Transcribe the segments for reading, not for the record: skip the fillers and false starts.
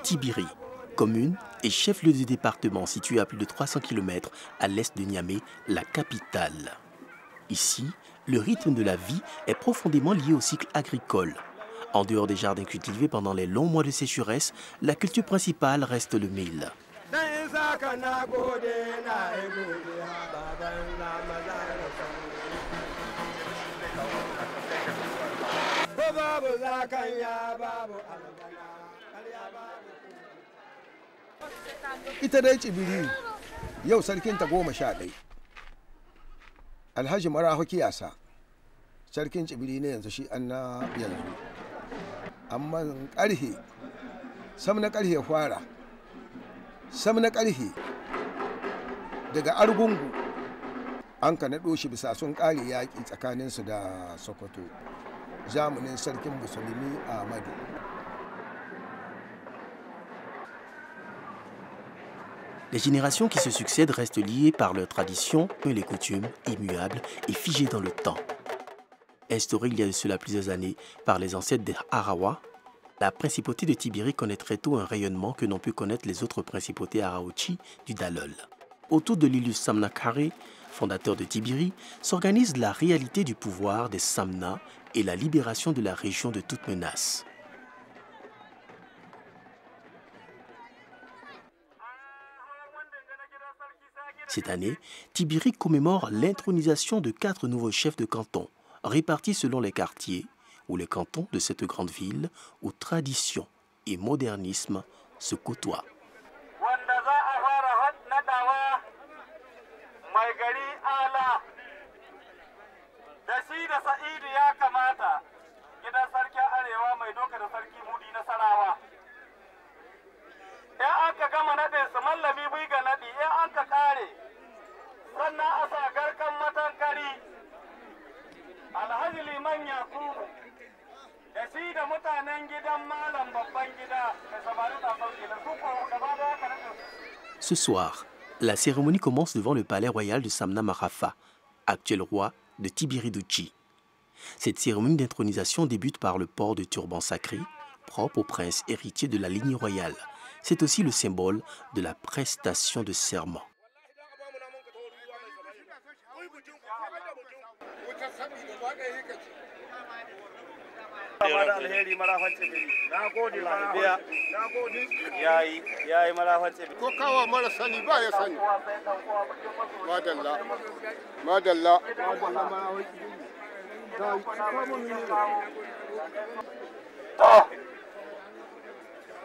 Tibiri, commune et chef-lieu du département situé à plus de 300 km à l'est de Niamey, la capitale. Ici, le rythme de la vie est profondément lié au cycle agricole. En dehors des jardins cultivés pendant les longs mois de sécheresse, la culture principale reste le mil. Ita dai Tsibiri yau sarkin ta 11. Alhaji Maraho Kiyasa sarkin Tsibiri ne yanzu shi an na yanzu. Amma ƙarhe sam na ƙarhe fara sam na ƙarhe daga Argungu an ka naɗo shi bisa sun ƙare yaƙi tsakaninsu da Sokoto zamanin sarkin Musulmi Ahmadu. Les générations qui se succèdent restent liées par leurs traditions et les coutumes immuables et figées dans le temps. Instaurée il y a de cela plusieurs années par les ancêtres des Arawa, la principauté de Tibiri connaît très tôt un rayonnement que n'ont pu connaître les autres principautés Araochi du Dalol. Autour de l'illustre Samna Kare, fondateur de Tibiri, s'organise la réalité du pouvoir des Samna et la libération de la région de toute menace. Cette année, Tibiri commémore l'intronisation de 4 nouveaux chefs de canton, répartis selon les quartiers ou les cantons de cette grande ville où tradition et modernisme se côtoient. Ce soir, la cérémonie commence devant le palais royal de Samna Marafa, actuel roi de Tibiri-Douchi. Cette cérémonie d'intronisation débute par le port de turban sacré, propre au prince héritier de la lignée royale. C'est aussi le symbole de la prestation de serment.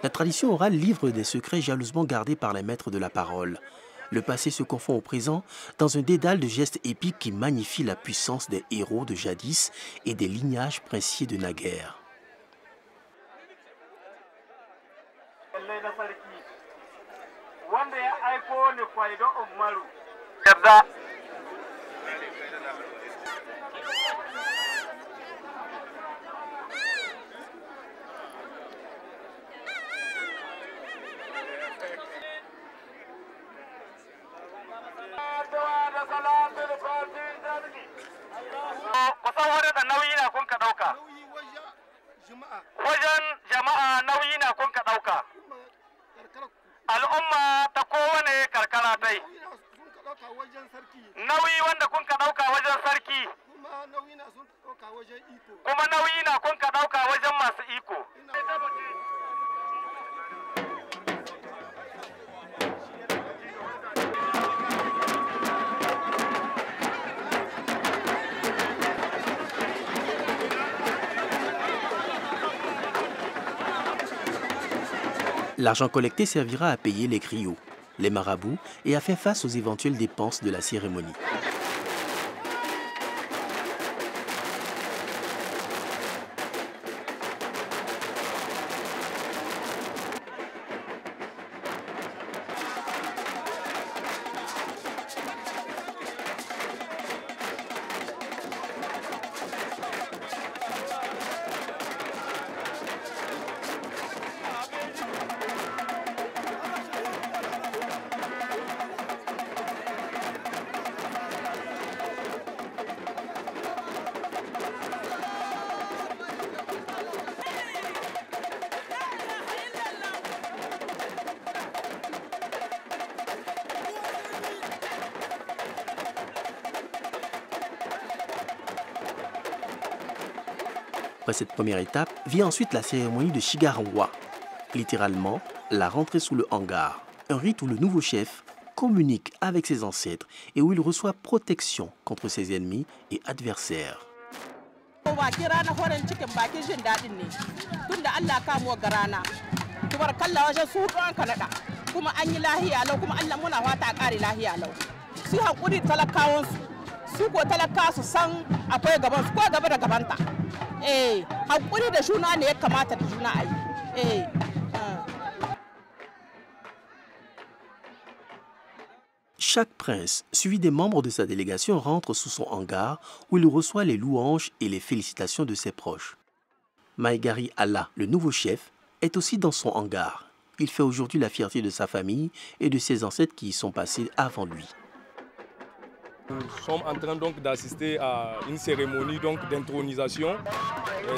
La tradition orale livre des secrets jalousement gardés par les maîtres de la parole. Le passé se confond au présent dans un dédale de gestes épiques qui magnifient la puissance des héros de jadis et des lignages princiers de naguère. Wajen jama'a nauyi na kun ka ɗauka. Al'umma ta kowane karkara dai. Nauyi wanda kun ka ɗauka wajen sarki. Kuma nauyi na kun ka ɗauka wajen masu iko. L'argent collecté servira à payer les griots, les marabouts et à faire face aux éventuelles dépenses de la cérémonie. Après cette première étape, vient ensuite la cérémonie de Shigaranwa, littéralement la rentrée sous le hangar, un rite où le nouveau chef communique avec ses ancêtres et où il reçoit protection contre ses ennemis et adversaires. Chaque prince, suivi des membres de sa délégation, rentre sous son hangar où il reçoit les louanges et les félicitations de ses proches. Maegari Allah, le nouveau chef, est aussi dans son hangar. Il fait aujourd'hui la fierté de sa famille et de ses ancêtres qui y sont passés avant lui. Nous sommes en train donc d'assister à une cérémonie d'intronisation.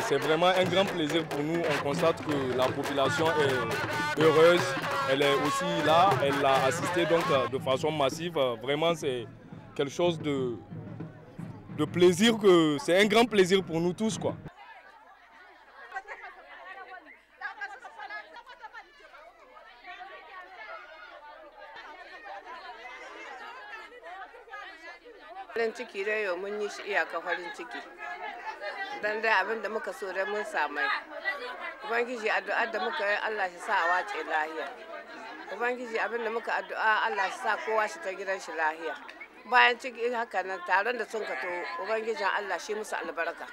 C'est vraiment un grand plaisir pour nous. On constate que la population est heureuse. Elle est aussi là. Elle a assisté donc de façon massive. Vraiment, c'est quelque chose de plaisir. C'est un grand plaisir pour nous tous, quoi. Farin ciki dai yau mun yi shi iyaka farin ciki dan dai abin da muka so da mun samai. Ubangiji addu'ar da muka yi Allah shi sa a wace lahiya. Ubangiji abin da muka addu'a Allah shi sa kowa shi ta gidan shi lahiya. Bayan ciki haka nan taron da sun kato Ubangijin Allah shi musu albarka.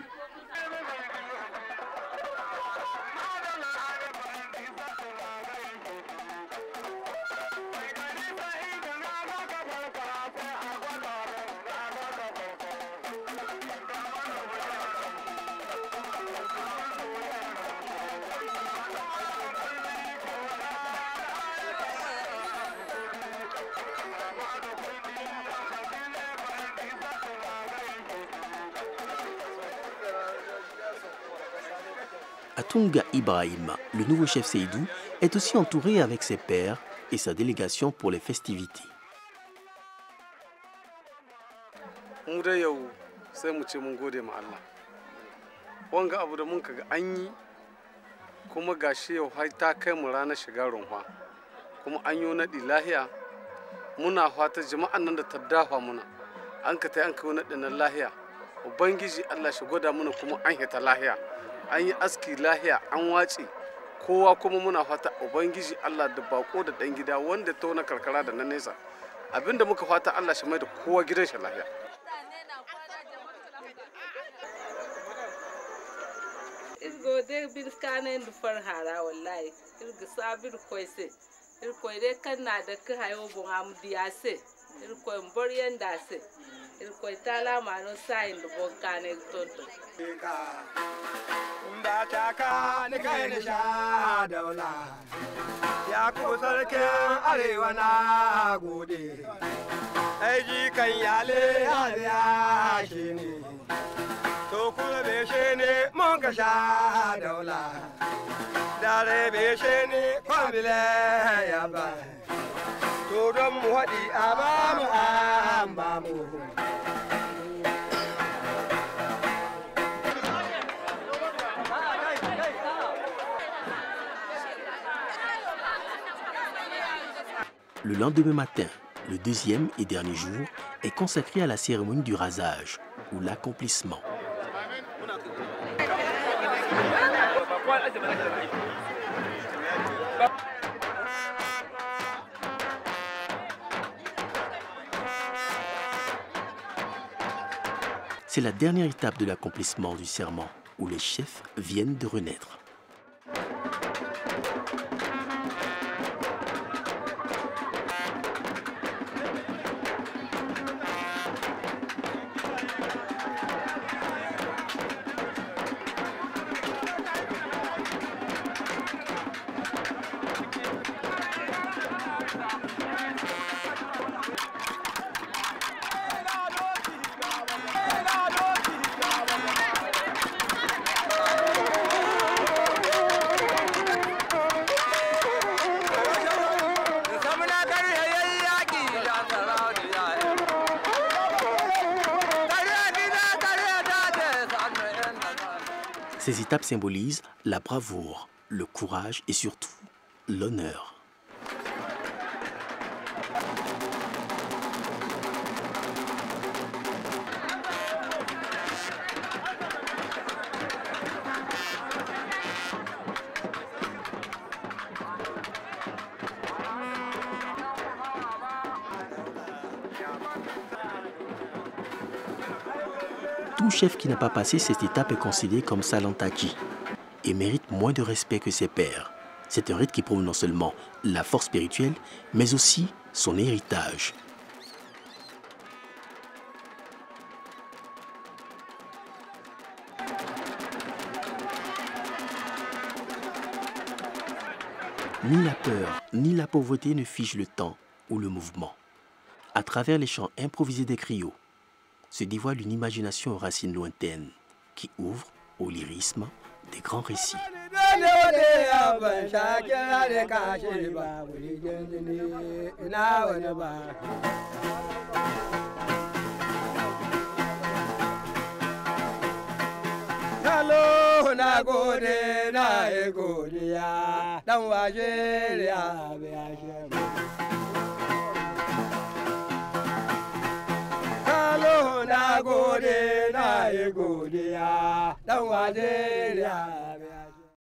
Atunga Ibrahim, le nouveau chef Seydou, est aussi entouré avec ses pairs et sa délégation pour les festivités. Mu da yau sai mu ce mun gode ma Allah. Wanga abu da mun kaga an yi kuma gashi yau har ta kai mu ranar shiga runwa. Kuma an yi naɗi lahiya muna fata jama'an nan da ta dafa muna. An ka tai an kai naɗin nan lahiya. Ubangiji Allah shi gwada muna kuma an hita lahiya. An yi aski lahiya an wace kowa kuma muna fata Ubangiji Allah da bako da ɗan gida wanda ta wani karkara da na nesa. Abinda muka fata Allah shi mai da kowa gidan shi lahiya. Irgo de bir kanen du farhara wallahi irgo sabir koise irko de kanna da ka hayo bon am diase irko mbor yanda se irko tala mano sai du bon kanen tonto unda taka ni kai ni sha daula ya ku sarkin arewa na gode aiji kan yale ya shi ne to kuma be shi ne mun ka sha daula dare be shi ne kwambile ya ba to don mu haɗi a ba mu an ba mu. Le lendemain matin, le deuxième et dernier jour, est consacré à la cérémonie du rasage, ou l'accomplissement. C'est la dernière étape de l'accomplissement du serment, où les chefs viennent de renaître. Ces étapes symbolisent la bravoure, le courage et surtout l'honneur. Tout chef qui n'a pas passé cette étape est considéré comme Salantaki et mérite moins de respect que ses pairs. C'est un rite qui prouve non seulement la force spirituelle, mais aussi son héritage. Ni la peur, ni la pauvreté ne figent le temps ou le mouvement. À travers les chants improvisés des griots, se dévoile une imagination aux racines lointaines qui ouvre au lyrisme des grands récits. Godiya, dan waje ya